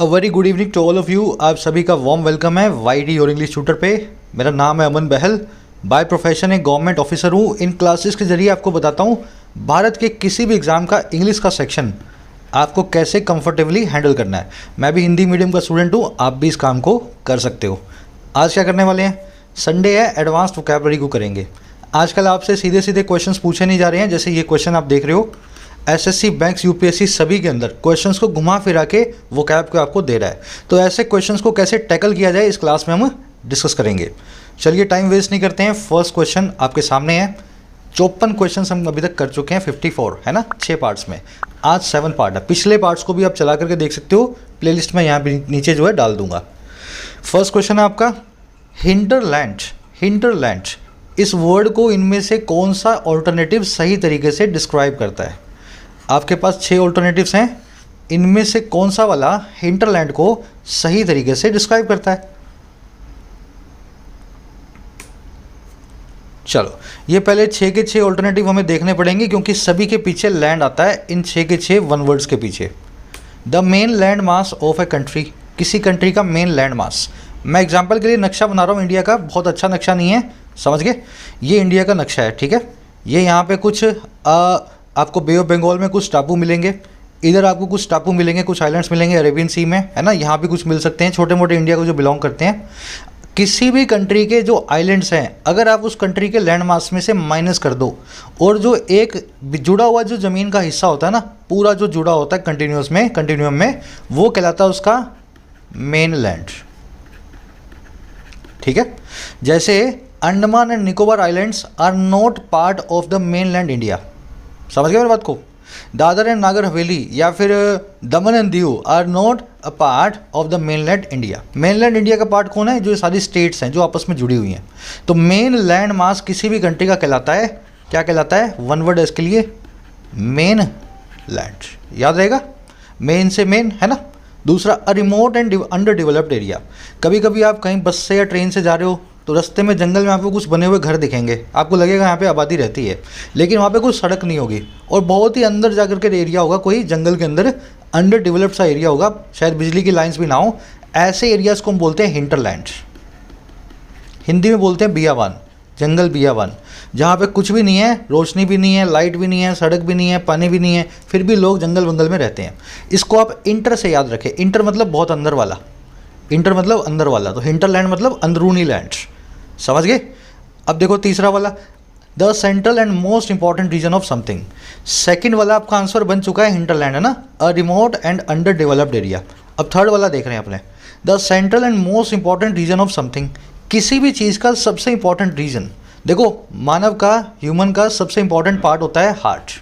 A very good evening to all of you. आप सभी का वार्म वेलकम है वाईडी और इंग्लिश ट्यूटर पे। मेरा नाम है अमन बहल। बाय प्रोफेशन एक गवर्नमेंट ऑफिसर हूँ। इन क्लासेस के ज़रिए आपको बताता हूँ भारत के किसी भी एग्ज़ाम का इंग्लिश का सेक्शन आपको कैसे कंफर्टेबली हैंडल करना है। मैं भी हिंदी मीडियम का स्टूडेंट हूँ, आप भी इस काम को कर सकते हो। आज क्या करने वाले हैं, संडे है, एडवांस्ड वोकैबुलरी को करेंगे। आजकल आपसे सीधे सीधे क्वेश्चंस पूछे नहीं जा रहे हैं। जैसे ये क्वेश्चन आप देख रहे हो, एसएससी, बैंक्स, यूपीएससी सभी के अंदर क्वेश्चंस को घुमा फिरा के वोकैब को आपको दे रहा है। तो ऐसे क्वेश्चंस को कैसे टैकल किया जाए इस क्लास में हम डिस्कस करेंगे। चलिए टाइम वेस्ट नहीं करते हैं। फर्स्ट क्वेश्चन आपके सामने है। 54 क्वेश्चन हम अभी तक कर चुके हैं, 54 है ना, 6 पार्ट्स में। आज 7 पार्ट है। पिछले पार्ट्स को भी आप चला करके देख सकते हो, प्लेलिस्ट में यहाँ भी नीचे जो है डाल दूंगा। फर्स्ट क्वेश्चन है आपका, हिंटरलैंड। हिंटरलैंड इस वर्ड को इनमें से कौन सा ऑल्टरनेटिव सही तरीके से डिस्क्राइब करता है। आपके पास 6 ऑल्टरनेटिव्स हैं, इनमें से कौन सा वाला हिंटरलैंड को सही तरीके से डिस्क्राइब करता है। चलो ये पहले 6 के 6 ऑल्टरनेटिव हमें देखने पड़ेंगे, क्योंकि सभी के पीछे लैंड आता है। इन 6 के 6 वन वर्ड्स के पीछे the main land mass of a country, किसी कंट्री का मेन लैंड मास। मैं एग्जांपल के लिए नक्शा बना रहा हूँ इंडिया का, बहुत अच्छा नक्शा नहीं है, समझ गए। ये इंडिया का नक्शा है, ठीक है। ये यहाँ पे कुछ आपको बे ऑफ बंगाल में कुछ टापू मिलेंगे, इधर आपको कुछ टापू मिलेंगे, कुछ आइलैंड्स मिलेंगे अरेबियन सी में, है ना। यहाँ भी कुछ मिल सकते हैं, छोटे मोटे इंडिया को जो बिलोंग करते हैं। किसी भी कंट्री के जो आइलैंड्स हैं, अगर आप उस कंट्री के लैंड मास में से माइनस कर दो, और जो एक जुड़ा हुआ जो ज़मीन का हिस्सा होता है ना, पूरा जो जुड़ा होता है कंटिन्यूम में, वो कहलाता है उसका मेन लैंड, ठीक है। जैसे Andaman and Nicobar islands are not part of the main land India, समझ गए मेरी बात को। दादर एंड नागर हवेली या फिर Daman and Diu are not a part of the mainland India. Mainland India का पार्ट कौन है, जो ये सारी स्टेट्स हैं जो आपस में जुड़ी हुई हैं। तो मेन लैंड मास किसी भी कंट्री का कहलाता है, क्या कहलाता है, वन वर्ड है इसके लिए, मेन लैंड। याद रहेगा, मेन से मेन, है ना। दूसरा, अ remote and under developed area. कभी कभी आप कहीं बस से या ट्रेन से जा रहे हो, तो रास्ते में जंगल में आपको कुछ बने हुए घर दिखेंगे, आपको लगेगा यहाँ पे आबादी रहती है, लेकिन वहाँ पे कोई सड़क नहीं होगी और बहुत ही अंदर जाकर के एरिया होगा, कोई जंगल के अंदर अंडर डेवलप्ड सा एरिया होगा, शायद बिजली की लाइंस भी ना हो। ऐसे एरियाज को हम बोलते हैं हिंटरलैंड। हिंदी में बोलते हैं बियाबान, जंगल बियाबान, जहाँ पे कुछ भी नहीं है, रोशनी भी नहीं है, लाइट भी नहीं है, सड़क भी नहीं है, पानी भी नहीं है, फिर भी लोग जंगल वंगल में रहते हैं। इसको आप इंटर से याद रखें। इंटर मतलब बहुत अंदर वाला, इंटर मतलब अंदर वाला, तो हिंटरलैंड मतलब अंदरूनी लैंड, समझ गए। अब देखो तीसरा वाला, the central and most important region of something. Second वाला आपका आंसर बन चुका है हिंटरलैंड, है ना, a remote and under developed area. अब थर्ड वाला देख रहे हैं अपने, the central and most important region of something, किसी भी चीज़ का सबसे इंपॉर्टेंट रीजन। देखो मानव का, ह्यूमन का सबसे इंपॉर्टेंट पार्ट होता है हार्ट।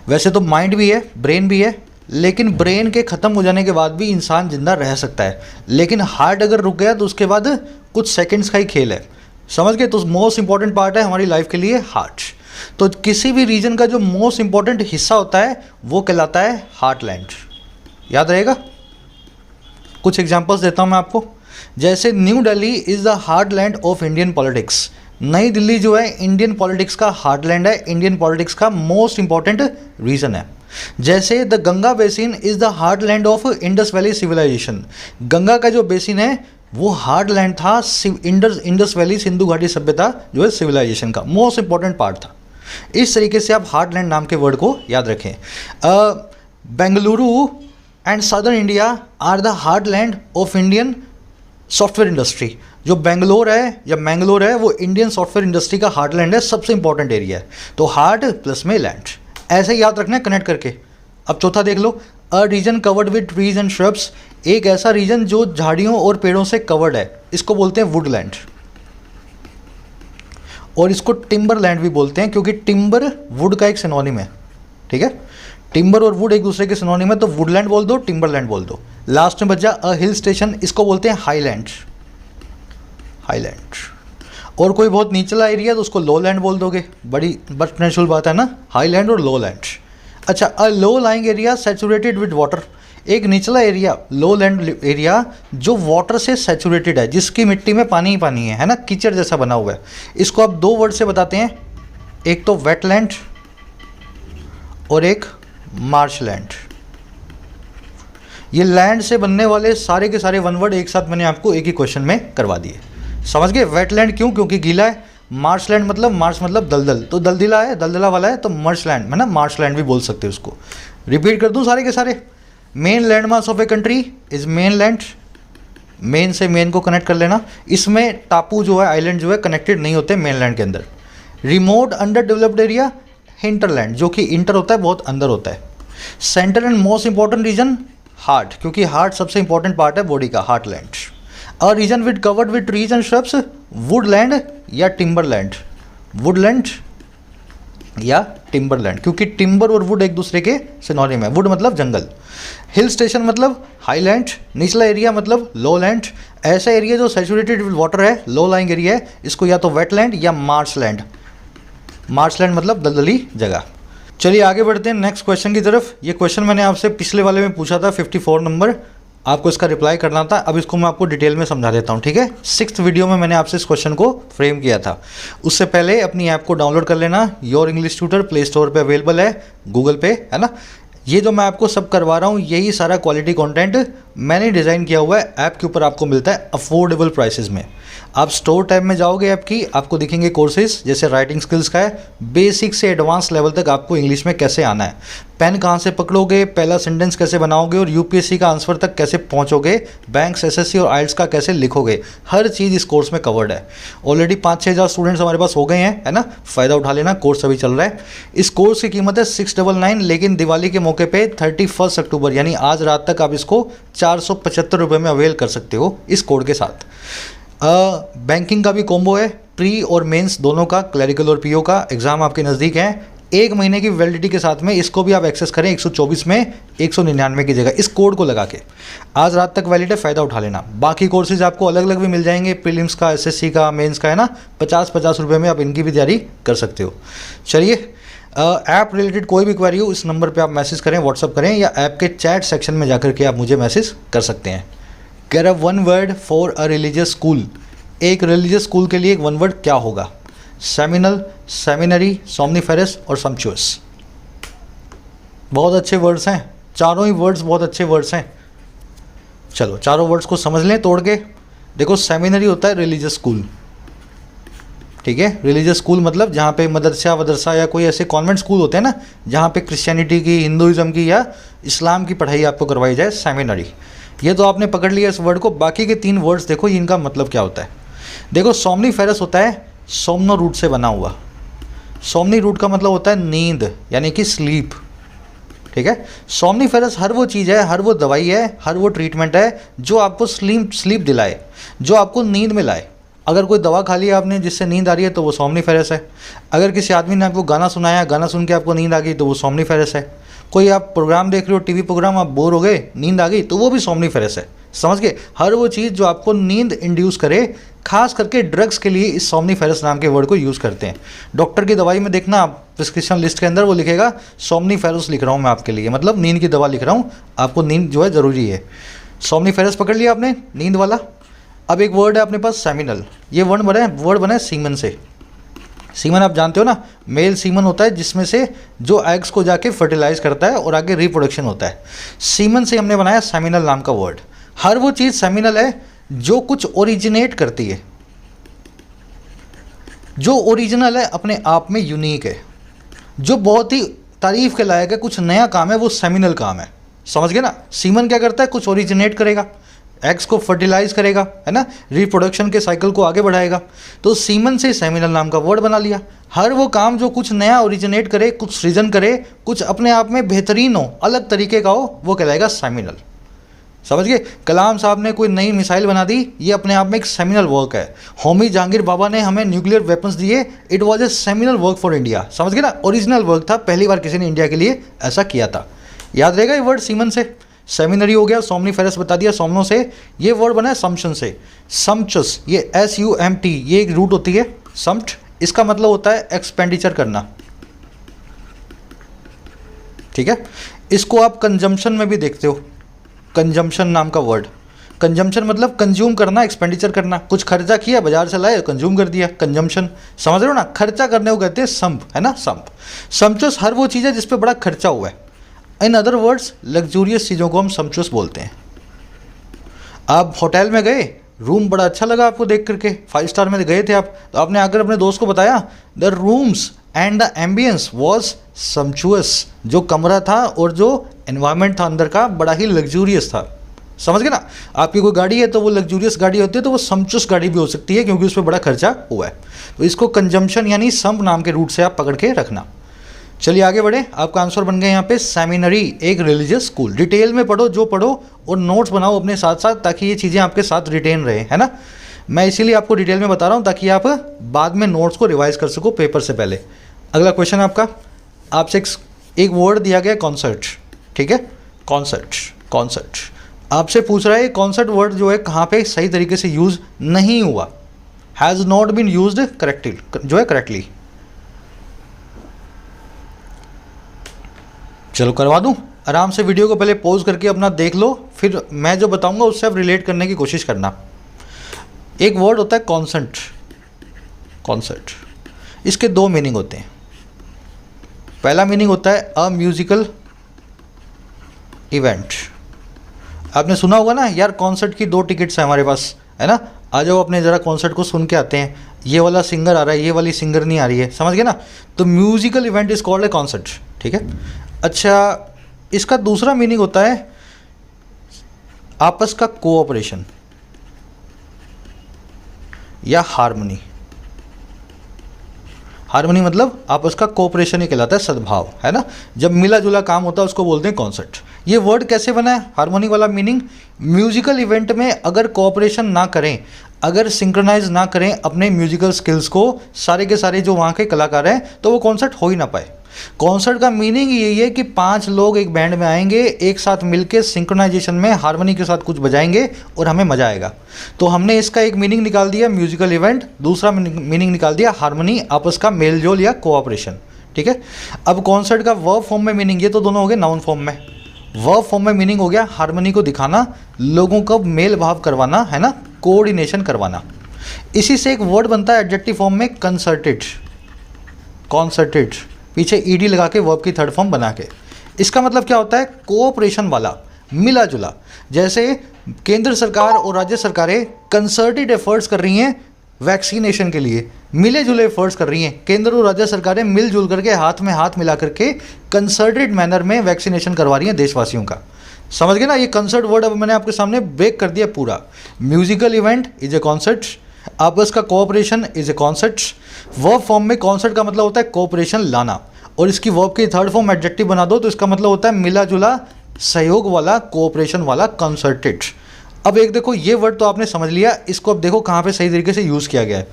वैसे तो माइंड भी है, ब्रेन भी है, लेकिन ब्रेन के ख़त्म हो जाने के बाद भी इंसान जिंदा रह सकता है, लेकिन हार्ट अगर रुक गया तो उसके बाद कुछ सेकंड्स का ही खेल है, समझ गए। तो मोस्ट इंपॉर्टेंट पार्ट है हमारी लाइफ के लिए हार्ट। तो किसी भी रीजन का जो मोस्ट इंपॉर्टेंट हिस्सा होता है वो कहलाता है हार्टलैंड, याद रहेगा। कुछ एग्जांपल्स देता हूँ मैं आपको। जैसे new Delhi is the heartland of Indian politics. नई दिल्ली जो है इंडियन पॉलिटिक्स का हार्टलैंड है, इंडियन पॉलिटिक्स का मोस्ट इंपॉर्टेंट रीजन है। जैसे the Ganga basin is the heartland of Indus valley civilization. Ganga का जो बेसिन है वो हार्टलैंड था इंडस वैली सिंधु घाटी सभ्यता जो है सिविलाइजेशन का मोस्ट इंपॉर्टेंट पार्ट था। इस तरीके से आप हार्टलैंड नाम के वर्ड को याद रखें। Bengaluru and southern India are the heartland of Indian software industry. जो बेंगलोर है या मैंगलोर है वो इंडियन सॉफ्टवेयर इंडस्ट्री का हार्टलैंड है, सबसे इंपॉर्टेंट एरिया है। तो हार्ट प्लस में लैंड, ऐसे ही याद रखना है कनेक्ट करके। अब चौथा देख लो, a region covered with trees and shrubs. एक ऐसा रीजन जो झाड़ियों और पेड़ों से कवर्ड है, इसको बोलते हैं वुडलैंड, और इसको टिम्बर लैंड भी बोलते हैं, क्योंकि टिम्बर वुड का एक सिनोनिम है, ठीक है। टिम्बर और वुड एक दूसरे के सिनोनिम है, तो वुडलैंड बोल दो, टिम्बर लैंड बोल दो। लास्ट में बचा अ हिल स्टेशन, इसको बोलते हैं हाईलैंड, हाईलैंड। और कोई बहुत निचला एरिया तो उसको लो लैंड बोल दोगे, बड़ी बट नेचुरल बात है ना, हाईलैंड और लो लैंड। अच्छा, a low lying area saturated with water. एक निचला एरिया, लो लैंड एरिया जो वाटर से सैचुरेटेड है, जिसकी मिट्टी में पानी ही पानी है ना, कीचड़ जैसा बना हुआ है। इसको आप 2 वर्ड से बताते हैं, एक तो वेटलैंड और एक मार्शलैंड। ये लैंड से बनने वाले सारे के सारे वन वर्ड एक साथ मैंने आपको एक ही क्वेश्चन में करवा दिए। समझ गए? वेटलैंड क्यों? क्योंकि गीला है। मार्शलैंड मतलब मार्श मतलब दलदल, तो दलदला है, दलदला वाला है, तो मार्शलैंड है ना, मार्शलैंड भी बोल सकते हैं उसको। रिपीट कर दूं सारे के सारे। Main land mass of a country is main land. Main से मेन को कनेक्ट कर लेना। इसमें टापू जो है, आइलैंड जो है, कनेक्टेड नहीं होते मेन लैंड के अंदर। Remote under developed area hinterland, जो कि इंटर होता है, बहुत अंदर होता है। Center and most important region heart, क्योंकि हार्ट सबसे इंपॉर्टेंट पार्ट है बॉडी का, heartland. A region with covered with trees and shrubs, woodland या टिम्बरलैंड। वुडलैंड या टिम्बरलैंड, क्योंकि टिम्बर और वुड एक दूसरे के सिनोनिम है। वुड मतलब जंगल। हिल स्टेशन मतलब हाईलैंड। निचला एरिया मतलब लो लैंड। ऐसा एरिया जो सैचुरेटेड विद वाटर है, लो लाइंग एरिया है, इसको या तो वेटलैंड या मार्शलैंड। मार्शलैंड मतलब दलदली जगह। चलिए आगे बढ़ते हैं नेक्स्ट क्वेश्चन की तरफ। ये क्वेश्चन मैंने आपसे पिछले वाले में पूछा था, 54 नंबर, आपको इसका रिप्लाई करना था। अब इसको मैं आपको डिटेल में समझा देता हूँ, ठीक है। 6th वीडियो में मैंने आपसे इस क्वेश्चन को फ्रेम किया था। उससे पहले अपनी ऐप को डाउनलोड कर लेना। Your English tutor play store पे अवेलेबल है, गूगल पे, है ना। ये जो मैं आपको सब करवा रहा हूँ, यही सारा क्वालिटी कंटेंट मैंने डिज़ाइन किया हुआ है, ऐप के ऊपर आपको मिलता है अफोर्डेबल प्राइसेस में। आप स्टोर टैब में जाओगे ऐप की, आपको दिखेंगे कोर्सेज, जैसे राइटिंग स्किल्स का है, बेसिक से एडवांस लेवल तक आपको इंग्लिश में कैसे आना है, पेन कहाँ से पकड़ोगे, पहला सेंटेंस कैसे बनाओगे और यूपीएससी का आंसर तक कैसे पहुँचोगे, बैंक्स, एसएससी और आइल्स का कैसे लिखोगे, हर चीज़ इस कोर्स में कवर्ड है। ऑलरेडी 5-6 हज़ार स्टूडेंट्स हमारे पास हो गए हैं, है ना। फ़ायदा उठा लेना, कोर्स अभी चल रहा है। इस कोर्स की कीमत है 699, लेकिन दिवाली के मौके पे 31 अक्टूबर यानी आज रात तक आप इसको 475 रुपये में अवेल कर सकते हो इस कोड के साथ। बैंकिंग का भी कॉम्बो है, प्री और मेंस दोनों का, क्लरिकल और पीओ का। एग्जाम आपके नज़दीक है, 1 महीने की वैलिडिटी के साथ में इसको भी आप एक्सेस करें 124 में 199 की जगह, इस कोड को लगा के। आज रात तक वैलिड है, फ़ायदा उठा लेना। बाकी कोर्सेज आपको अलग अलग भी मिल जाएंगे, प्रीलिम्स का, एसएससी का, मेंस का, है ना। 50-50 रुपये में आप इनकी भी तैयारी कर सकते हो। चलिए, ऐप रिलेटेड कोई भी क्वेरी हो इस नंबर पे आप मैसेज करें, व्हाट्सअप करें, या ऐप के चैट सेक्शन में जाकर के आप मुझे मैसेज कर सकते हैं। कह रहा 1 word for a religious school. एक रिलीजियस स्कूल के लिए एक 1 वर्ड क्या होगा? सेमिनल, सेमिनरी, सोमनीफेरस और सम्पचुअस। बहुत अच्छे वर्ड्स हैं, चारों ही वर्ड्स बहुत अच्छे वर्ड्स हैं। चलो चारों वर्ड्स को समझ लें तोड़ के। देखो, सेमिनरी होता है रिलीजियस स्कूल, ठीक है। रिलीजियस स्कूल मतलब जहाँ पे मदरसा वदरसा या कोई ऐसे कॉन्वेंट स्कूल होते हैं ना, जहाँ पे क्रिश्चियनिटी की, हिंदुइज्म की या इस्लाम की पढ़ाई आपको करवाई जाए, सेमिनरी। ये तो आपने पकड़ लिया इस वर्ड को। बाकी के 3 वर्ड्स देखो, इनका मतलब क्या होता है। देखो, सोमनीफेरस होता है सोमनो रूट से बना हुआ। सोमनी रूट का मतलब होता है नींद, यानी कि स्लीप, ठीक है। सोमनीफेरस हर वो चीज़ है, हर वो दवाई है, हर वो ट्रीटमेंट है जो आपको स्लीप दिलाए, जो आपको नींद में लाए। अगर कोई दवा खा लिया आपने जिससे नींद आ रही है तो वो सोमनीफेरस है। अगर किसी आदमी ने आपको गाना सुनाया, गाना सुन के आपको नींद आ गई तो वो सोमनीफेरस है। कोई आप प्रोग्राम देख रहे हो, टीवी प्रोग्राम, आप बोर हो गए, नींद आ गई, तो वो भी सोमनीफेरस है। समझ गए? हर वो चीज़ जो आपको नींद इंड्यूस करे, खास करके ड्रग्स के लिए इस सोमनीफेरस नाम के वर्ड को यूज़ करते हैं। डॉक्टर की दवाई में देखना, आप प्रिस्क्रिप्शन लिस्ट के अंदर वो लिखेगा सोमनीफेरस लिख रहा हूँ मैं आपके लिए, मतलब नींद की दवा लिख रहा हूँ, आपको नींद जो है ज़रूरी है। सोमनीफेरस पकड़ लिया आपने, नींद वाला। अब एक वर्ड है अपने पास सेमिनल। ये वर्ड बना है सीमन से। सीमन आप जानते हो ना, मेल सीमन होता है जिसमें से जो एग्स को जाके फर्टिलाइज करता है और आगे रिप्रोडक्शन होता है। सीमन से हमने बनाया सेमिनल नाम का वर्ड। हर वो चीज़ सेमिनल है जो कुछ ओरिजिनेट करती है, जो ओरिजिनल है, अपने आप में यूनिक है, जो बहुत ही तारीफ के लायक है, कुछ नया काम है, वो सेमिनल काम है। समझ गए ना? सीमन क्या करता है? कुछ ओरिजिनेट करेगा, एग्स को फर्टिलाइज करेगा, है ना, रिप्रोडक्शन के साइकिल को आगे बढ़ाएगा। तो सीमन से सेमिनल नाम का वर्ड बना लिया। हर वो काम जो कुछ नया ओरिजिनेट करे, कुछ सृजन करे, कुछ अपने आप में बेहतरीन हो, अलग तरीके का हो, वो कहलाएगा सेमिनल। समझ गए? कलाम साहब ने कोई नई मिसाइल बना दी, ये अपने आप में एक सेमिनल वर्क है। होमी जहांगीर बाबा ने हमें न्यूक्लियर वेपन्स दिए, it was a seminal work for India. समझ गए ना? ओरिजिनल वर्क था, पहली बार किसी ने इंडिया के लिए ऐसा किया था। याद रहेगा ये वर्ड सीमन से। सेमिनरी हो गया, सोमनीफेरस बता दिया, सोमनो से। ये वर्ड बना है सम्पशन से, सम्पचस, ये SUMT, ये एक रूट होती है सम्प्ट, इसका मतलब होता है एक्सपेंडिचर करना, ठीक है। इसको आप कंजम्पशन में भी देखते हो, कंजम्पशन नाम का वर्ड। कंजम्पशन मतलब कंज्यूम करना, एक्सपेंडिचर करना, कुछ खर्चा किया, बाजार से लाए, कंज्यूम कर दिया, कंजम्पशन। समझ रहे हो ना? खर्चा करने को कहते हैं संप, है ना, संप। सम्पचस हर वो चीज़ है जिस पे बड़ा खर्चा हुआ है। इन अदर वर्ड्स लग्जूरियस चीज़ों को हम सम्चुअस बोलते हैं। आप होटल में गए, रूम बड़ा अच्छा लगा आपको देख करके, 5 स्टार में गए थे आप, तो आपने आकर अपने दोस्त को बताया the rooms and the ambience was sumptuous. जो कमरा था और जो एनवायरनमेंट था अंदर का बड़ा ही लग्जूरियस था। समझ गए ना? आपकी कोई गाड़ी है तो वो लग्जूरियस गाड़ी होती है, तो वो सम्चुअस गाड़ी भी हो सकती है क्योंकि उस पर बड़ा खर्चा हुआ है। तो इसको कंजम्पशन यानी सम्प नाम के रूट से आप पकड़ के रखना। चलिए आगे बढ़े। आपका आंसर बन गया यहाँ पे सेमिनरी, एक रिलीजियस स्कूल। डिटेल में पढ़ो, जो पढ़ो और नोट्स बनाओ अपने साथ साथ, ताकि ये चीज़ें आपके साथ रिटेन रहे, है ना। मैं इसीलिए आपको डिटेल में बता रहा हूँ ताकि आप बाद में नोट्स को रिवाइज कर सको पेपर से पहले। अगला क्वेश्चन आपका, आपसे एक वर्ड दिया गया कॉन्सर्ट, ठीक है, कॉन्सर्ट। कॉन्सर्ट आपसे पूछ रहा है कॉन्सर्ट वर्ड जो है कहाँ पे सही तरीके से यूज़ नहीं हुआ, has not been used correctly, जो है करेक्टली। चलो करवा दूं, आराम से वीडियो को पहले पॉज करके अपना देख लो, फिर मैं जो बताऊंगा उससे आप रिलेट करने की कोशिश करना। एक वर्ड होता है कॉन्सर्ट, कॉन्सर्ट, इसके 2 मीनिंग होते हैं। पहला मीनिंग होता है अ म्यूजिकल इवेंट। आपने सुना होगा ना यार, कॉन्सर्ट की 2 टिकट्स हैं हमारे पास, है ना, आ जाओ अपने ज़रा कॉन्सर्ट को सुन के आते हैं, ये वाला सिंगर आ रहा है, ये वाली सिंगर नहीं आ रही है, समझ गए ना। तो musical event is called a concert, ठीक है। अच्छा, इसका दूसरा मीनिंग होता है आपस का कोऑपरेशन या हार्मनी। हार्मनी मतलब आपस का कोऑपरेशन ही कहलाता है, सद्भाव, है ना। जब मिला जुला काम होता है उसको बोलते हैं कॉन्सर्ट। ये वर्ड कैसे बना है हार्मनी वाला मीनिंग? म्यूजिकल इवेंट में अगर कोऑपरेशन ना करें, अगर सिंक्रोनाइज ना करें अपने म्यूजिकल स्किल्स को सारे के सारे जो वहाँ के कलाकार हैं, तो वो कॉन्सर्ट हो ही ना पाए। कॉन्सर्ट का मीनिंग यही है कि 5 लोग एक बैंड में आएंगे, एक साथ मिलके सिंक्रोनाइजेशन में हार्मनी के साथ कुछ बजाएंगे और हमें मजा आएगा। तो हमने इसका एक मीनिंग निकाल दिया म्यूजिकल इवेंट, दूसरा मीनिंग निकाल दिया हार्मनी, आपस का मेलजोल या कोऑपरेशन, ठीक है। अब कॉन्सर्ट का वर्ब फॉर्म में मीनिंग, ये तो दोनों हो गए नाउन फॉर्म में। वर्ब फॉर्म में मीनिंग हो गया हार्मनी को दिखाना, लोगों को मेल भाव करवाना, है ना, कोऑर्डिनेशन करवाना। इसी से एक वर्ड बनता है एडजेक्टिव फॉर्म में कंसर्टेड, कॉन्सर्टेड, पीछे ईडी लगा के वर्ब की 3rd फॉर्म बना के। इसका मतलब क्या होता है? कोऑपरेशन वाला, मिला जुला। जैसे केंद्र सरकार और राज्य सरकारें कंसर्टेड एफर्ट्स कर रही हैं वैक्सीनेशन के लिए, मिले जुले एफर्ट्स कर रही हैं। केंद्र और राज्य सरकारें मिलजुल करके हाथ में हाथ मिला करके कंसर्टेड मैनर में वैक्सीनेशन करवा रही हैं देशवासियों का। समझ गए ना? ये कंसर्ट वर्ड अब मैंने आपके सामने ब्रेक कर दिया पूरा। Musical event is a concert, आपस का cooperation is a concert. Verb form में कॉन्सर्ट का मतलब होता है कोऑपरेशन लाना, और इसकी वर्ब की 3rd फॉर्म एडजेक्टिव बना दो तो इसका मतलब होता है मिला जुला, सहयोग वाला, कोऑपरेशन वाला, कंसर्टेड। अब एक देखो, ये वर्ड तो आपने समझ लिया, इसको अब देखो कहाँ पे सही तरीके से यूज़ किया गया है।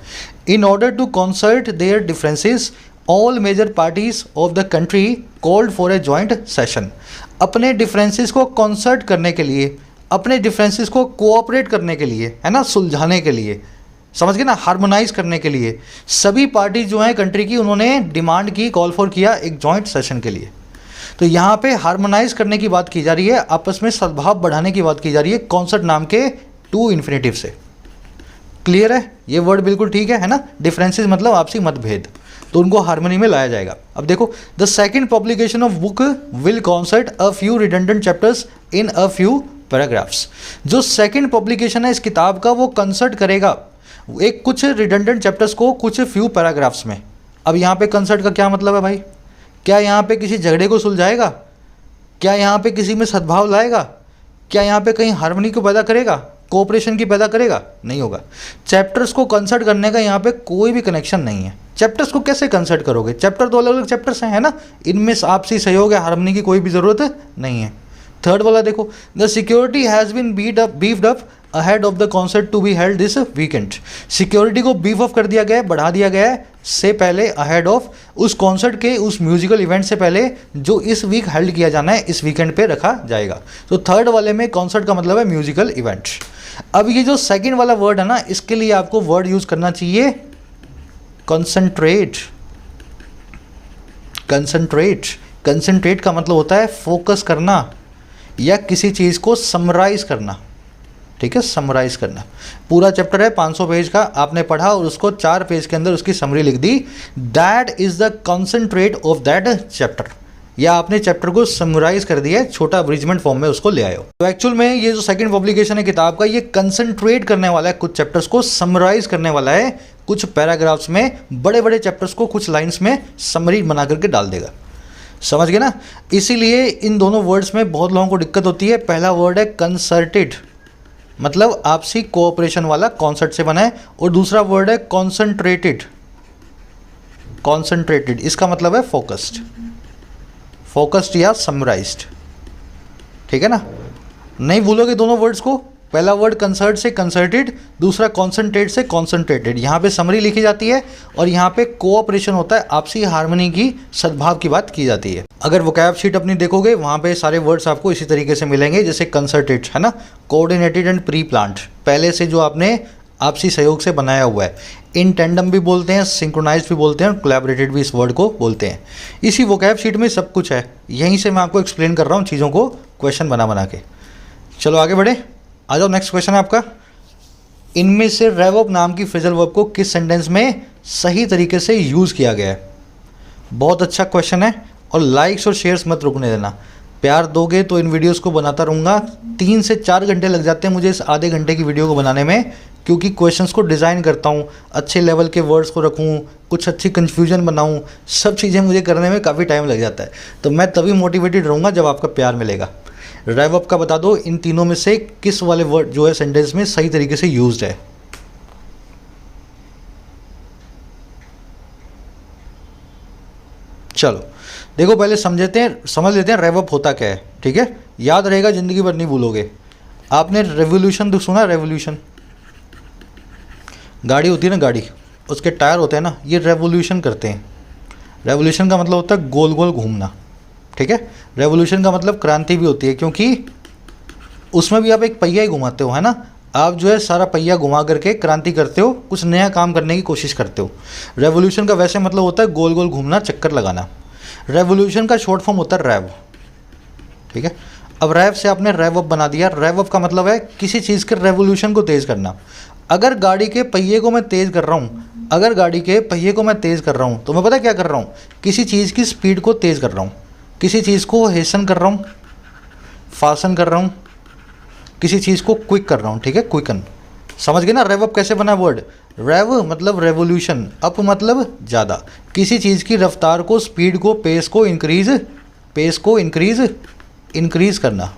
In order to concert their differences all major parties of the country called for a joint session. अपने डिफरेंसेस को कंसर्ट करने के लिए, अपने डिफरेंसेस को कोऑपरेट करने के लिए, है ना, सुलझाने के लिए, समझ गए ना, हार्मोनाइज करने के लिए सभी पार्टी जो हैं कंट्री की, उन्होंने डिमांड की, कॉल फॉर किया एक जॉइंट सेशन के लिए। तो यहाँ पे हार्मोनाइज करने की बात की जा रही है, आपस में सद्भाव बढ़ाने की बात की जा रही है कॉन्सर्ट नाम के 2 इन्फिनेटिव से। क्लियर है? ये वर्ड बिल्कुल ठीक है ना। डिफरेंसेस मतलब आपसी मतभेद, तो उनको हार्मनी में लाया जाएगा। अब देखो, the second publication of book will concert a few redundant chapters in a few paragraphs. जो सेकेंड पब्लिकेशन है इस किताब का, वो कंसर्ट करेगा एक कुछ रिडंडेंट चैप्टर्स को कुछ फ्यू पैराग्राफ्स में। अब यहाँ पे कंसर्ट का क्या मतलब है भाई? क्या यहाँ पे किसी झगड़े को सुलझाएगा? क्या यहाँ पे किसी में सद्भाव लाएगा? क्या यहाँ पे कहीं हार्मनी को पैदा करेगा, कोऑपरेशन की पैदा करेगा? नहीं होगा। चैप्टर्स को कंसर्ट करने का यहाँ पे कोई भी कनेक्शन नहीं है। चैप्टर्स को कैसे कंसर्ट करोगे? चैप्टर तो अलग अलग चैप्टर्स हैं, है ना, इनमें आपसी सहयोग या हार्मनी की कोई भी ज़रूरत नहीं है। 3rd वाला देखो, the security has been beefed up ahead of the concert to be held this weekend. Security को बीफ अप कर दिया गया है, बढ़ा दिया गया है से पहले, अहेड ऑफ, उस कॉन्सर्ट के, उस म्यूजिकल इवेंट से पहले जो इस वीक हेल्ड किया जाना है, इस वीकेंड पे रखा जाएगा। तो 3rd वाले में कॉन्सर्ट का मतलब है म्यूजिकल इवेंट। अब ये जो 2nd वाला वर्ड है ना, इसके लिए आपको वर्ड यूज करना चाहिए कंसंट्रेट। कंसंट्रेट, कंसंट्रेट का मतलब होता है फोकस करना या किसी चीज़ को समराइज करना, ठीक है, समराइज करना। पूरा चैप्टर है 500 पेज का, आपने पढ़ा और उसको 4 पेज के अंदर उसकी समरी लिख दी। That is the concentrate of that chapter. या आपने चैप्टर को समराइज कर दिया है, छोटा अब्रिजमेंट फॉर्म में उसको ले आए हो। तो एक्चुअल में ये जो सेकंड पब्लिकेशन है किताब का, ये कंसंट्रेट करने वाला है, कुछ चैप्टर्स को समराइज करने वाला है, कुछ पैराग्राफ्स में बड़े बड़े चैप्टर्स को कुछ लाइन्स में समरी बना करके डाल देगा। समझ गए ना? इसीलिए इन दोनों वर्ड्स में बहुत लोगों को दिक्कत होती है। पहला वर्ड है कंसर्टेड, मतलब आपसी कोऑपरेशन वाला, कॉन्सर्ट से बना है, और दूसरा वर्ड है कॉन्सेंट्रेटेड। कॉन्सेंट्रेटेड इसका मतलब है फोकस्ड, फोकस्ड या समराइज्ड। ठीक है ना? नहीं भूलोगे दोनों वर्ड्स को। पहला वर्ड कंसर्ट से कंसर्टेड, दूसरा कॉन्सेंट्रेट से कॉन्सेंट्रेटेड। यहाँ पे समरी लिखी जाती है और यहाँ पे कोऑपरेशन होता है, आपसी हार्मनी की, सद्भाव की बात की जाती है। अगर वोकैब शीट अपनी देखोगे वहाँ पे सारे वर्ड्स आपको इसी तरीके से मिलेंगे, जैसे कंसर्टेड है ना, कोऑर्डिनेटेड एंड प्री प्लान्ड, पहले से जो आपने आपसी सहयोग से बनाया हुआ है। इन टेंडम भी बोलते हैं, सिंक्रोनाइज्ड भी बोलते हैं, और कोलैबोरेटेड भी इस वर्ड को बोलते हैं। इसी वोकैब शीट में सब कुछ है, यहीं से मैं आपको एक्सप्लेन कर रहा हूँ चीज़ों को, क्वेश्चन बना बना के। चलो आगे बढ़े, आ जाओ। नेक्स्ट क्वेश्चन है आपका, इनमें से रेव नाम की फ्रेजल वर्ब को किस सेंटेंस में सही तरीके से यूज़ किया गया है? बहुत अच्छा क्वेश्चन है, और लाइक्स और शेयर्स मत रुकने देना। प्यार दोगे तो इन वीडियोस को बनाता रहूँगा। 3 से 4 घंटे लग जाते हैं मुझे इस आधे घंटे की वीडियो को बनाने में, क्योंकि क्वेश्चंस को डिज़ाइन करता हूँ, अच्छे लेवल के वर्ड्स को रखूँ, कुछ अच्छी कन्फ्यूजन बनाऊँ, सब चीज़ें मुझे करने में काफ़ी टाइम लग जाता है। तो मैं तभी मोटिवेटेड रहूँगा जब आपका प्यार मिलेगा। रेव अप का बता दो, इन तीनों में से किस वाले वर्ड जो है सेंटेंस में सही तरीके से यूज्ड है? चलो देखो, पहले समझ लेते हैं रेव अप होता क्या है। ठीक है, याद रहेगा, ज़िंदगी भर नहीं भूलोगे। आपने रेवोल्यूशन तो सुना? रेवोल्यूशन, गाड़ी होती है ना, गाड़ी, उसके टायर होते हैं ना, ये रेवोल्यूशन करते हैं। रेवोल्यूशन का मतलब होता है गोल गोल घूमना। ठीक है, रेवोल्यूशन का मतलब क्रांति भी होती है, क्योंकि उसमें भी आप एक पहिया ही घुमाते हो, है ना। आप जो है सारा पहिया घुमा करके क्रांति करते हो, कुछ नया काम करने की कोशिश करते हो। रेवोल्यूशन का वैसे मतलब होता है गोल गोल घूमना, चक्कर लगाना। रेवोल्यूशन का शॉर्ट फॉर्म होता है रैव। ठीक है, अब रैव से आपने रैव अप बना दिया। रैव अप का मतलब है किसी चीज़ के रेवोल्यूशन को तेज़ करना। अगर गाड़ी के पहिए को मैं तेज़ कर रहा हूँ, अगर गाड़ी के पहिए को मैं तेज़ कर रहा हूँ, तो मैं पता क्या कर रहा हूँ? किसी चीज़ की स्पीड को तेज़ कर रहा हूँ, किसी चीज़ को हेसन कर रहा हूँ, फासन कर रहा हूँ, किसी चीज़ को क्विक कर रहा हूँ। ठीक है, क्विकन। समझ गए ना रेव अप कैसे बना वर्ड? रेव मतलब रेवोल्यूशन, अप मतलब ज़्यादा, किसी चीज़ की रफ्तार को, स्पीड को, पेस को इंक्रीज करना।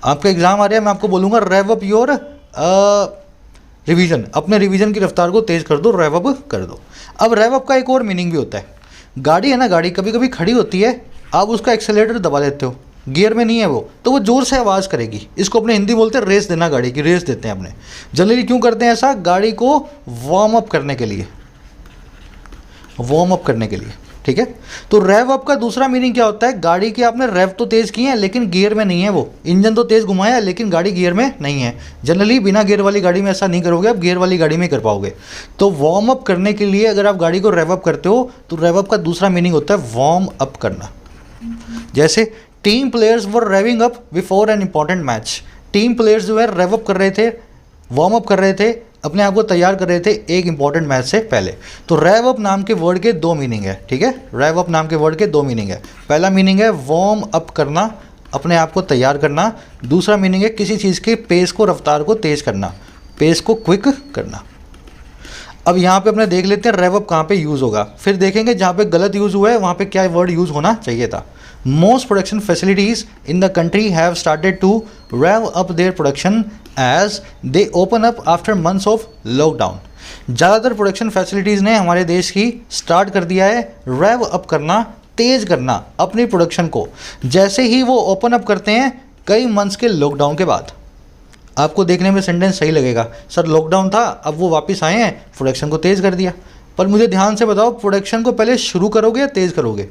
आपका एग्जाम आ रहा है, मैं आपको बोलूँगा रेव अप योर रिवीजन, अपने रिवीजन की रफ्तार को तेज़ कर दो, रेव अप कर दो। अब रेव अप का एक और मीनिंग भी होता है। गाड़ी है ना, गाड़ी कभी कभी खड़ी होती है, आप उसका एक्सेलेरेटर दबा देते हो, गियर में नहीं है वो, तो वो ज़ोर से आवाज़ करेगी। इसको अपने हिंदी बोलते हैं रेस देना, गाड़ी की रेस देते हैं अपने। जनरली क्यों करते हैं ऐसा? गाड़ी को वार्म अप करने के लिए, वार्म अप करने के लिए। ठीक है, तो रेव अप का दूसरा मीनिंग क्या होता है? गाड़ी की आपने रेव तो तेज़ की है, लेकिन गियर में नहीं है वो। इंजन तो तेज़ घुमाया, लेकिन गाड़ी गियर में नहीं है। जनरली बिना गियर वाली गाड़ी में ऐसा नहीं करोगे, आप गियर वाली गाड़ी में कर पाओगे। तो वार्म अप करने के लिए अगर आप गाड़ी को रेव अप करते हो, तो रेव अप का दूसरा मीनिंग होता है वार्म अप करना। जैसे team players were raving up before an important match. Team players जो है रेव अप कर रहे थे, वार्म अप कर रहे थे, अपने आप को तैयार कर रहे थे एक इंपॉर्टेंट मैच से पहले। तो रेव अप नाम के वर्ड के 2 मीनिंग है। ठीक है, रेव अप नाम के वर्ड के 2 मीनिंग है। पहला मीनिंग है वार्म अप करना, अपने आप को तैयार करना। दूसरा मीनिंग है किसी चीज़ के पेस को, रफ्तार को तेज़ करना, पेस को क्विक करना। अब यहाँ पे अपने देख लेते हैं रेव अप कहाँ पे यूज़ होगा, फिर देखेंगे जहाँ पे गलत यूज़ हुआ है वहाँ पे क्या वर्ड यूज़ होना चाहिए था। Most production facilities in the country have started to rev up their production as they open up after months of lockdown. ज़्यादातर प्रोडक्शन फैसिलिटीज़ ने हमारे देश की स्टार्ट कर दिया है रेव अप करना, तेज़ करना अपनी प्रोडक्शन को, जैसे ही वो ओपन अप करते हैं कई मंथ्स के लॉकडाउन के बाद। आपको देखने में सेंटेंस सही लगेगा, सर लॉकडाउन था, अब वो वापस आए हैं, प्रोडक्शन को तेज़ कर दिया। पर मुझे ध्यान से बताओ, प्रोडक्शन को पहले शुरू करोगे या तेज़ करोगे?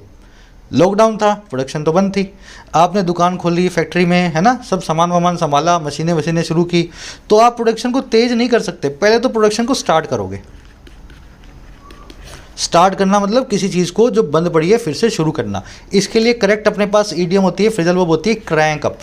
लॉकडाउन था, प्रोडक्शन तो बंद थी, आपने दुकान खोली, फैक्ट्री में, है ना, सब सामान वामान संभाला, मशीनें शुरू की, तो आप प्रोडक्शन को तेज़ नहीं कर सकते। पहले तो प्रोडक्शन को स्टार्ट करोगे। स्टार्ट करना मतलब किसी चीज़ को जो बंद पड़ी है फिर से शुरू करना। इसके लिए करेक्ट अपने पास ईडियम होती है, फ्रेजल वर्ब होती है क्रैंक अप।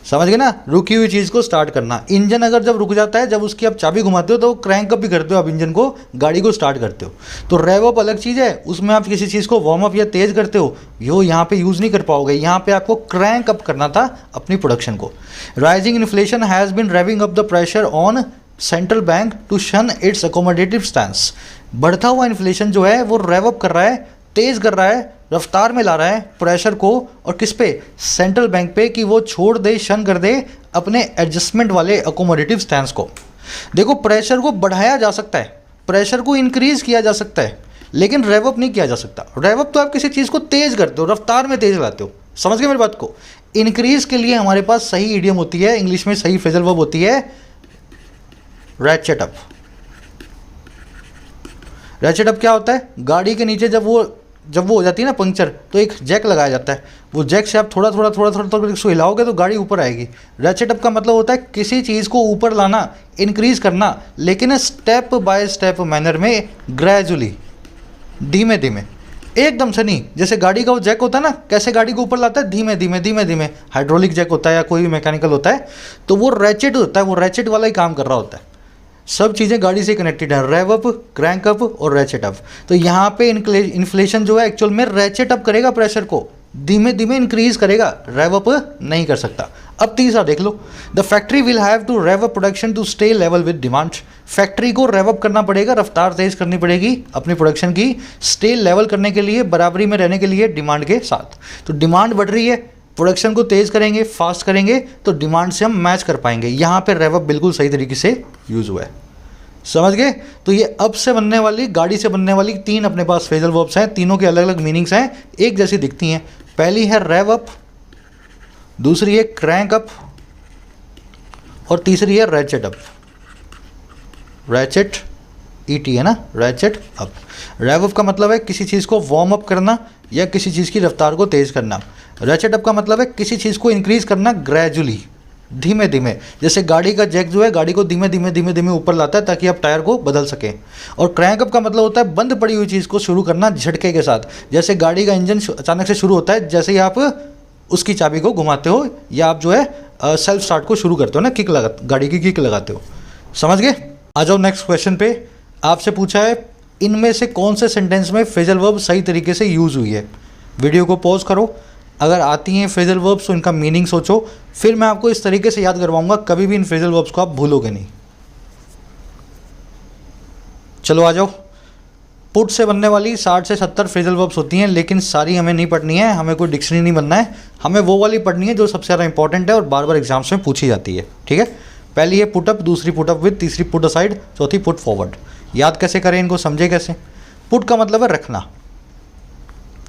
समझ गए ना, रुकी हुई चीज़ को स्टार्ट करना। इंजन अगर जब रुक जाता है, जब उसकी आप चाबी घुमाते हो तो क्रैंक अप भी करते हो आप इंजन को, गाड़ी को स्टार्ट करते हो। तो रेव अप अलग चीज़ है, उसमें आप किसी चीज़ को वार्म अप या तेज़ करते हो, यो यहाँ पे यूज़ नहीं कर पाओगे। यहाँ पे आपको क्रैंक अप करना था अपनी प्रोडक्शन को। Rising inflation has been revving up the pressure on central bank to shun its accommodative stance. बढ़ता हुआ इन्फ्लेशन जो है वो रेव अप कर रहा है, तेज़ कर रहा है, रफ्तार में ला रहा है प्रेशर को, और किस पे, सेंट्रल बैंक पे, कि वो छोड़ दे, शन कर दे अपने एडजस्टमेंट वाले अकोमोडेटिव स्टैंस को। देखो प्रेशर को बढ़ाया जा सकता है, प्रेशर को इंक्रीज किया जा सकता है, लेकिन रेव अप नहीं किया जा सकता। रेव अप तो आप किसी चीज़ को तेज़ करते हो, रफ्तार में तेज़ लाते हो। समझ गए मेरी बात को। इंक्रीज के लिए हमारे पास सही इडियम होती है, इंग्लिश में सही फ्रेजल वर्ब होती है रैचेट अप। रैचेट अप क्या होता है, गाड़ी के नीचे जब वो हो जाती है ना पंक्चर, तो एक जैक लगाया जाता है, वो जैक से आप थोड़ा थोड़ा इसको हिलाओगे तो गाड़ी ऊपर आएगी। रैचेट अप का मतलब होता है किसी चीज़ को ऊपर लाना, इंक्रीज करना, लेकिन स्टेप बाय स्टेप मैनर में, ग्रेजुअली, धीमे धीमे, एकदम से नहीं। जैसे गाड़ी का वो जैक होता है ना, कैसे गाड़ी को ऊपर लाता है, धीमे धीमे धीमे धीमे। हाइड्रोलिक जैक होता है या कोई भी मैकेनिकल होता है, तो वो रैचेट होता है, वो रैचेट वाला ही काम कर रहा होता है। सब चीज़ें गाड़ी से कनेक्टेड है, रेव अप, क्रैंक अप और रैचेट अप। तो यहाँ पे इन्फ्लेशन जो है एक्चुअल में रैचेट अप करेगा, प्रेशर को धीमे धीमे इंक्रीज करेगा, रेव अप नहीं कर सकता। अब तीसरा देख लो, the factory will have to rev up production to stay level with demand. Factory को रेव अप करना पड़ेगा, रफ्तार तेज करनी पड़ेगी अपनी प्रोडक्शन की, स्टे लेवल करने के लिए, बराबरी में रहने के लिए डिमांड के साथ। तो डिमांड बढ़ रही है, प्रोडक्शन को तेज़ करेंगे, फास्ट करेंगे, तो डिमांड से हम मैच कर पाएंगे। यहाँ पे रेव अप बिल्कुल सही तरीके से यूज़ हुआ है। समझ गए। तो ये अब से बनने वाली, गाड़ी से बनने वाली तीन अपने पास फ्रेजल वर्ब्स हैं, तीनों के अलग अलग मीनिंग्स हैं, एक जैसी दिखती हैं। पहली है रेव अप, दूसरी है क्रैंक अप, और तीसरी है रैचेट अप। रैचेट ईटी है ना, रैचेट अप। रेव अप का मतलब है किसी चीज़ को वार्म अप करना या किसी चीज़ की रफ्तार को तेज़ करना। रैचेट अप का मतलब है किसी चीज़ को इंक्रीज करना, ग्रेजुअली, धीमे धीमे। जैसे गाड़ी का जैक जो है गाड़ी को धीमे धीमे ऊपर लाता है ताकि आप टायर को बदल सकें। और क्रैंक अप का मतलब होता है बंद पड़ी हुई चीज़ को शुरू करना झटके के साथ। जैसे गाड़ी का इंजन अचानक से शुरू होता है, जैसे ही आप उसकी चाबी को घुमाते हो या आप जो है सेल्फ स्टार्ट को शुरू करते हो ना, किक लगा, गाड़ी की किक लगाते हो। समझ गए। आ जाओ नेक्स्ट क्वेश्चन पे। आपसे पूछा है इनमें से कौन से सेंटेंस में फ्रेजल वर्ब सही तरीके से यूज़ हुई है। वीडियो को पॉज करो, अगर आती हैं फ्रेजल वर्ब्स तो इनका मीनिंग सोचो, फिर मैं आपको इस तरीके से याद करवाऊंगा, कभी भी इन फ्रेजल वर्ब्स को आप भूलोगे नहीं। चलो आ जाओ। पुट से बनने वाली 60 से 70 फ्रेजल वर्ब्स होती हैं, लेकिन सारी हमें नहीं पढ़नी है, हमें कोई डिक्शनरी नहीं बनना है, हमें वो वाली पढ़नी है जो सबसे ज़्यादा इंपॉर्टेंट है और बार बार एग्जाम्स में पूछी जाती है। ठीक है। पहली है पुट अप, दूसरी पुट अप विद, तीसरी पुट असाइड, चौथी पुट फॉरवर्ड। याद कैसे करें इनको, समझे कैसे। पुट का मतलब है रखना।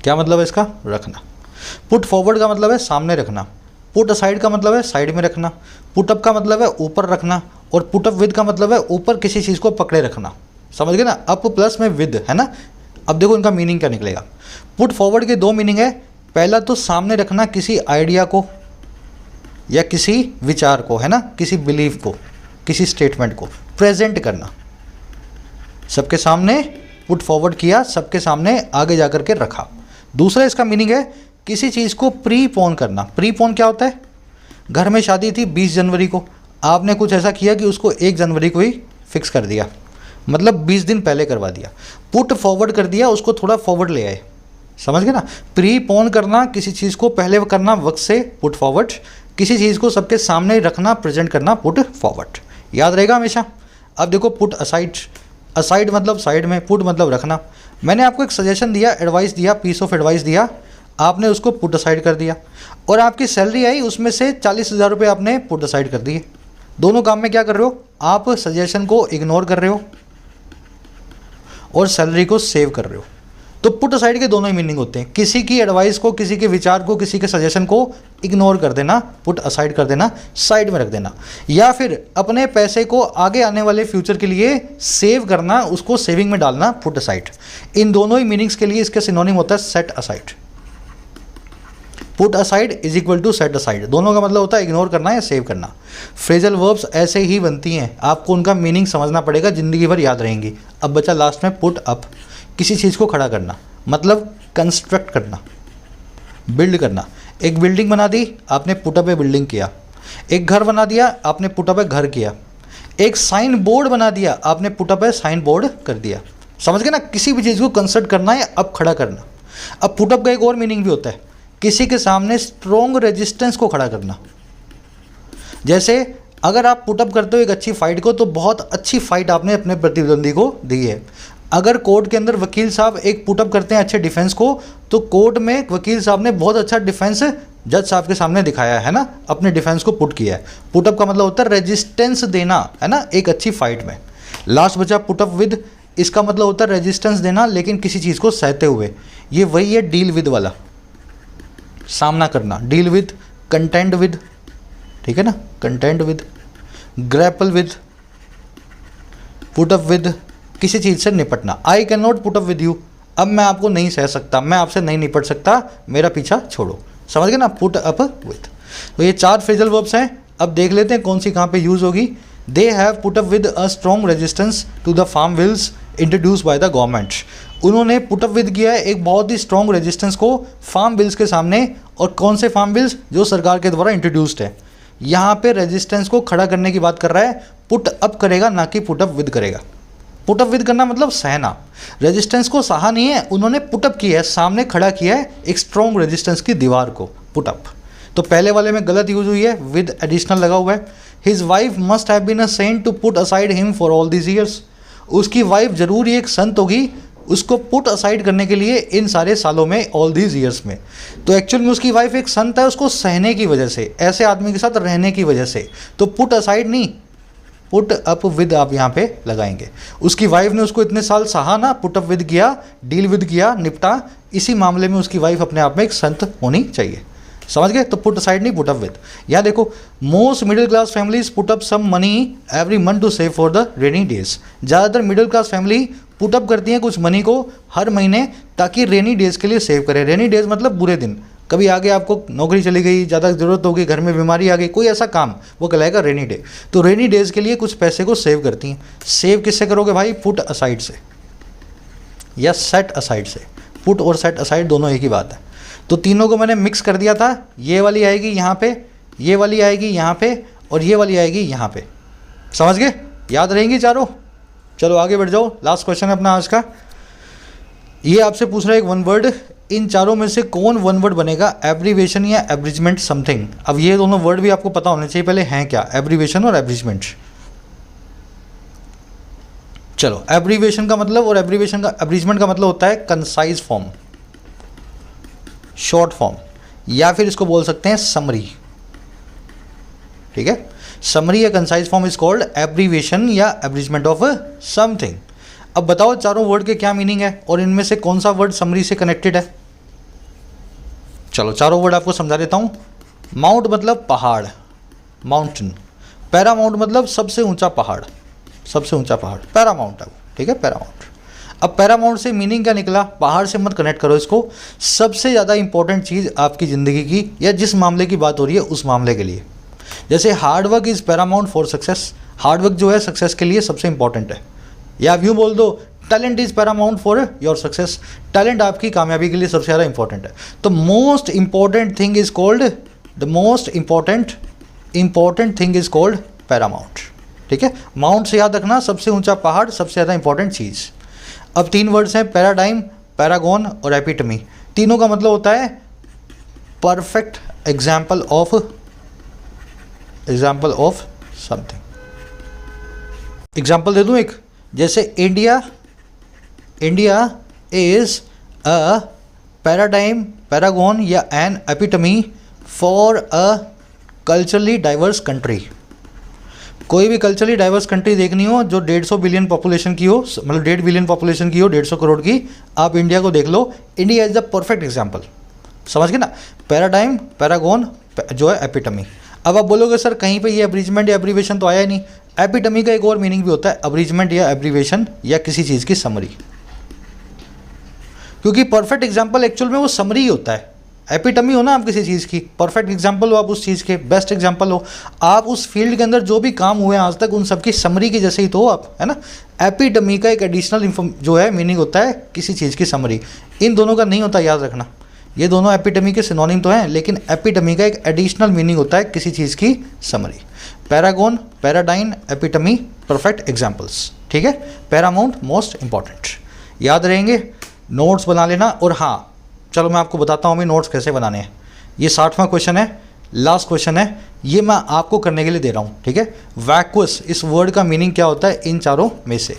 क्या मतलब है इसका, रखना। पुट फॉरवर्ड का मतलब है सामने रखना। पुट असाइड का मतलब है साइड में रखना। पुट अप का मतलब है ऊपर रखना, और पुट अप विद का मतलब है ऊपर किसी चीज़ को पकड़े रखना। समझ गए ना, अप प्लस में विद, है ना। अब देखो इनका मीनिंग क्या निकलेगा। पुट फॉरवर्ड के दो मीनिंग है। पहला तो सामने रखना किसी आइडिया को या किसी विचार को, है ना, किसी बिलीफ को, किसी स्टेटमेंट को प्रेजेंट करना, सबके सामने पुट फॉरवर्ड किया, सबके सामने आगे जा करके रखा। दूसरा इसका मीनिंग है किसी चीज़ को प्री पोन करना। प्री पोन क्या होता है, घर में शादी थी 20 जनवरी को, आपने कुछ ऐसा किया कि उसको 1 जनवरी को ही फिक्स कर दिया, मतलब 20 दिन पहले करवा दिया। पुट फॉरवर्ड कर दिया, उसको थोड़ा फॉरवर्ड ले आए। समझ गए ना। प्री पोन करना, किसी चीज़ को पहले करना वक्त से, पुट फॉरवर्ड। किसी चीज़ को सबके सामने रखना, प्रेजेंट करना, पुट फॉरवर्ड। याद रहेगा हमेशा। अब देखो पुट असाइड, असाइड मतलब साइड में, पुट मतलब रखना। मैंने आपको एक सजेशन दिया, एडवाइस दिया, पीस ऑफ एडवाइस दिया, आपने उसको पुट असाइड कर दिया, और आपकी सैलरी आई, उसमें से 40,000 रुपये आपने पुट असाइड कर दिए। दोनों काम में क्या कर रहे हो, आप सजेशन को इग्नोर कर रहे हो और सैलरी को सेव कर रहे हो। तो पुट असाइड के दोनों ही मीनिंग होते हैं, किसी की एडवाइस को, किसी के विचार को, किसी के सजेशन को इग्नोर कर देना, पुट असाइड कर देना, साइड में रख देना, या फिर अपने पैसे को आगे आने वाले फ्यूचर के लिए सेव करना, उसको सेविंग में डालना, पुट असाइड। इन दोनों ही मीनिंग्स के लिए इसका सिनोनिम होता है set aside. Put aside is equal to set aside, दोनों का मतलब होता है इग्नोर करना या सेव करना। फ्रेजल वर्ब्स ऐसे ही बनती हैं, आपको उनका मीनिंग समझना पड़ेगा, ज़िंदगी भर याद रहेंगी। अब बचा लास्ट में पुट अप, किसी चीज़ को खड़ा करना, मतलब कंस्ट्रक्ट करना, बिल्ड करना। एक बिल्डिंग बना दी आपने, पुट अप ए बिल्डिंग किया। एक घर बना दिया, आपने पुट अप ए घर किया। एक साइन बोर्ड बना दिया, आपने पुट अप ए साइन बोर्ड कर दिया। समझ गए ना, किसी भी चीज़ को कंसर्ट करना या अब खड़ा करना। अब पुट अप का एक और मीनिंग भी होता है, किसी के सामने स्ट्रॉन्ग रेजिस्टेंस को खड़ा करना। जैसे अगर आप पुट अप करते हो एक अच्छी फाइट को, तो बहुत अच्छी फाइट आपने अपने प्रतिद्वंदी को दी है। अगर कोर्ट के अंदर वकील साहब एक पुट अप करते हैं अच्छे डिफेंस को, तो कोर्ट में वकील साहब ने बहुत अच्छा डिफेंस जज साहब के सामने दिखाया है ना, अपने डिफेंस को पुट किया है। पुट अप का मतलब होता है रेजिस्टेंस देना, है ना, एक अच्छी फाइट में। लास्ट बचा पुट अप विद, इसका मतलब होता है रेजिस्टेंस देना लेकिन किसी चीज़ को सहते हुए। ये वही है डील विद वाला, सामना करना। डील विद, कंटेंड विद, ठीक है ना, contained with, grapple with, put up with, किसी चीज़ से निपटना। I can not put up with you, अब मैं आपको नहीं सह सकता, मैं आपसे नहीं निपट सकता, मेरा पीछा छोड़ो। समझ गए ना, पुट अप विद। तो ये 4 फ्रेजल वर्ब्स हैं। अब देख लेते हैं कौन सी कहाँ पे यूज़ होगी। They have put up with a strong resistance to the farm bills introduced by the government. उन्होंने पुट अप विद किया है एक बहुत ही स्ट्रॉन्ग रेजिस्टेंस को फार्म बिल्स के सामने। और कौन से फार्म बिल्स? जो सरकार के द्वारा इंट्रोड्यूस्ड है। यहाँ पे रेजिस्टेंस को खड़ा करने की बात कर रहा है, पुट अप करेगा ना कि पुट अप विद करेगा। पुट अप विद करना मतलब सहना, रेजिस्टेंस को सहा नहीं है, उन्होंने पुट अप किया है, सामने खड़ा किया है एक स्ट्रॉन्ग रेजिस्टेंस की दीवार को, पुट अप। तो पहले वाले में गलत यूज हुई है, विद एडिशनल लगा हुआ है। His wife must have been a saint to put aside him for all these years. उसकी वाइफ जरूर ही एक संत होगी उसको पुट असाइड करने के लिए इन सारे सालों में, ऑल दीज ईयर्स में। तो एक्चुअल में उसकी वाइफ एक संत है उसको सहने की वजह से, ऐसे आदमी के साथ रहने की वजह से। तो पुट असाइड नहीं, पुट अप विद आप यहाँ पे लगाएंगे। उसकी वाइफ ने उसको इतने साल सहा ना, पुट अप विद किया, डील विद किया, निपटा। इसी मामले में उसकी वाइफ अपने आप में एक संत होनी चाहिए। समझ गए? तो पुट असाइड नहीं, पुट अप विद। यहाँ देखो, most middle class families put up some money every month to save for the rainy days. ज़्यादातर middle class family put up करती हैं कुछ मनी को हर महीने, ताकि रेनी डेज के लिए सेव करें। रेनी डेज मतलब बुरे दिन, कभी आगे आपको नौकरी चली गई, ज़्यादा ज़रूरत होगी, घर में बीमारी आ गई, कोई ऐसा काम, वो कहलाएगा रेनी डे। तो रेनी डेज के लिए कुछ पैसे को सेव करती हैं। सेव किससे करोगे भाई? पुट असाइड से या सेट असाइड से। पुट और सेट असाइड दोनों एक ही बात है। तो तीनों को मैंने मिक्स कर दिया था। ये वाली आएगी यहाँ पे, ये वाली आएगी यहाँ पे, और ये वाली आएगी यहाँ पे। समझ गए? याद रहेंगी चारों? चलो आगे बढ़ जाओ। लास्ट क्वेश्चन है अपना आज का। ये आपसे पूछ रहा है एक वन वर्ड, इन चारों में से कौन वन वर्ड बनेगा? एब्रीवेशन या एब्रिजमेंट समथिंग। अब ये दोनों वर्ड भी आपको पता होने चाहिए पहले हैं क्या, एब्रीवेशन और एब्रिजमेंट। चलो, एब्रीवेशन का मतलब और एब्रिजमेंट का मतलब होता है कंसाइज फॉर्म, शॉर्ट फॉर्म, या फिर इसको बोल सकते हैं समरी। ठीक है, समरी या concise form is called abbreviation या एब्रिजमेंट ऑफ समथिंग। अब बताओ चारों वर्ड के क्या मीनिंग है और इनमें से कौन सा वर्ड समरी से कनेक्टेड है? चलो चारों वर्ड आपको समझा देता हूं। माउंट मतलब पहाड़, माउंटेन। पैरामाउंट मतलब सबसे ऊंचा पहाड़, सबसे ऊंचा पहाड़ पैरामाउंट है। ठीक है, पैरामाउंट। अब पैरामाउंट से मीनिंग क्या निकला? पहाड़ से मत कनेक्ट करो इसको। सबसे ज़्यादा इंपॉर्टेंट चीज़ आपकी ज़िंदगी की या जिस मामले की बात हो रही है उस मामले के लिए। जैसे hard work is Paramount for success. Hard work जो है सक्सेस के लिए सबसे इंपॉर्टेंट है। या आप यूँ बोल दो, talent is Paramount for your success. Talent आपकी कामयाबी के लिए सबसे ज़्यादा इंपॉर्टेंट है। तो most important thing is called, the most important thing is called Paramount. ठीक है, माउंट से याद रखना सबसे ऊंचा पहाड़, सबसे ज़्यादा इंपॉर्टेंट चीज़। अब 3 वर्ड्स हैं, पैराडाइम, पैरागॉन और एपिटमी। तीनों का मतलब होता है perfect example of something. Example दे दूं एक, जैसे India is a paradigm, paragon या an epitome for a culturally diverse country. कोई भी कल्चरली डाइवर्स कंट्री देखनी हो जो 150 बिलियन पॉपुलेशन की हो, मतलब 1.5 बिलियन पॉपुलेशन की हो, 150 करोड़ की, आप इंडिया को देख लो। India is the perfect example. समझ गए ना? पैराडाइम, पैरागॉन जो है एपिटमी। अब आप बोलोगे सर कहीं पे ये एब्रिजमेंट या एब्रीवेशन तो आया ही नहीं। एपिटमी का एक और मीनिंग भी होता है एब्रिजमेंट या एब्रीवेशन या किसी चीज़ की समरी, क्योंकि परफेक्ट एग्जाम्पल एक्चुअल में वो समरी ही होता है। एपिटमी हो ना आप किसी चीज़ की, परफेक्ट एग्जाम्पल हो आप उस चीज़ के, बेस्ट एग्जाम्पल हो आप उस फील्ड के अंदर जो भी काम हुए आज तक उन सब की समरी की जैसे ही तो हो आप, है ना। एपिटमी का एक एडिशनल जो है मीनिंग होता है किसी चीज़ की समरी। इन दोनों का नहीं होता, याद रखना। ये दोनों एपिटमी के सिनोनिम तो हैं, लेकिन एपिटमी का एक एडिशनल मीनिंग होता है किसी चीज़ की summary. Paragon, paradigm, epitome, perfect examples. ठीक है, पैरामाउंट मोस्ट इंपॉर्टेंट, याद रहेंगे। नोट्स बना लेना। और हाँ, चलो मैं आपको बताता हूँ अभी नोट्स कैसे बनाने हैं। ये 60वां क्वेश्चन है, लास्ट क्वेश्चन है, ये मैं आपको करने के लिए दे रहा हूँ। ठीक है, वैक्वस, इस वर्ड का मीनिंग क्या होता है इन चारों में से?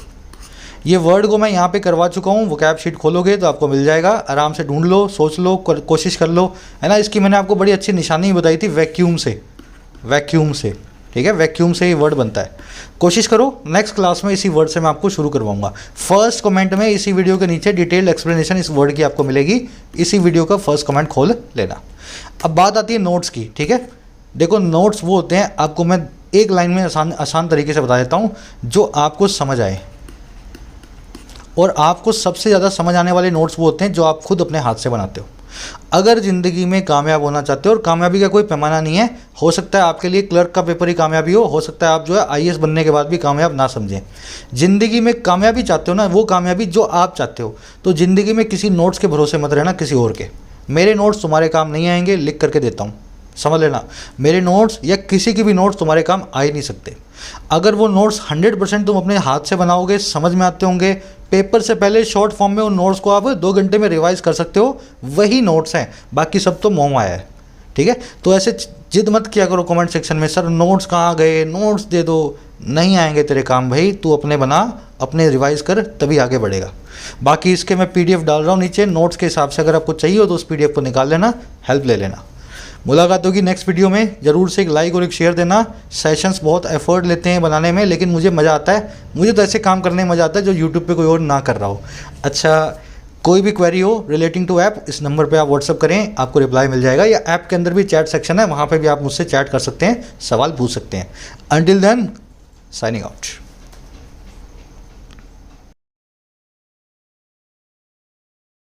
ये वर्ड को मैं यहाँ पे करवा चुका हूँ, वोकैब शीट खोलोगे तो आपको मिल जाएगा, आराम से ढूंढ लो, सोच लो, कोशिश कर लो, है ना। इसकी मैंने आपको बड़ी अच्छी निशानी बताई थी, वैक्यूम से, वैक्यूम से। ठीक है, वैक्यूम से ये वर्ड बनता है। कोशिश करो, नेक्स्ट क्लास में इसी वर्ड से मैं आपको शुरू करवाऊंगा। फर्स्ट कमेंट में इसी वीडियो के नीचे डिटेल्ड एक्सप्लेनेशन इस वर्ड की आपको मिलेगी, इसी वीडियो का फर्स्ट कमेंट खोल लेना। अब बात आती है नोट्स की। ठीक है, देखो नोट्स वो होते हैं, आपको मैं एक लाइन में आसान तरीके से बता देता हूँ, जो आपको समझ आए। और आपको सबसे ज़्यादा समझ आने वाले नोट्स वो होते हैं जो आप खुद अपने हाथ से बनाते हो। अगर ज़िंदगी में कामयाब होना चाहते हो, और कामयाबी का कोई पैमाना नहीं है, हो सकता है आपके लिए क्लर्क का पेपर ही कामयाबी हो सकता है आप जो है आईएएस बनने के बाद भी कामयाब ना समझें। ज़िंदगी में कामयाबी चाहते हो ना, वो कामयाबी जो आप चाहते हो, तो ज़िंदगी में किसी नोट्स के भरोसे मत रहना, किसी और के। मेरे नोट्स तुम्हारे काम नहीं आएंगे, लिख करके देता हूँ, समझ लेना। मेरे नोट्स या किसी के भी नोट्स तुम्हारे काम आ ही नहीं सकते। अगर वो नोट्स 100% तुम अपने हाथ से बनाओगे, समझ में आते होंगे, पेपर से पहले शॉर्ट फॉर्म में उन नोट्स को आप 2 घंटे में रिवाइज कर सकते हो, वही नोट्स हैं, बाकी सब तो मोह माया है। ठीक है, तो ऐसे जिद मत किया करो कमेंट सेक्शन में, सर नोट्स कहाँ गए, नोट्स दे दो। नहीं आएंगे तेरे काम भाई, तू अपने बना, अपने रिवाइज कर, तभी आगे बढ़ेगा। बाकी इसके मैं पीडीएफ डाल रहा हूँ नीचे नोट्स के हिसाब से, अगर आपको चाहिए हो तो उस पीडीएफ को निकाल लेना, हेल्प ले लेना। मुलाकात होगी नेक्स्ट वीडियो में। ज़रूर से एक लाइक और एक शेयर देना। सेशंस बहुत एफर्ट लेते हैं बनाने में, लेकिन मुझे मज़ा आता है। मुझे तो ऐसे काम करने में मज़ा आता है जो यूट्यूब पे कोई और ना कर रहा हो। अच्छा, कोई भी क्वेरी हो रिलेटिंग टू ऐप, इस नंबर पे आप व्हाट्सअप करें, आपको रिप्लाई मिल जाएगा। या ऐप के अंदर भी चैट सेक्शन है, वहाँ पे भी आप मुझसे चैट कर सकते हैं, सवाल पूछ सकते हैं। Until then, signing out.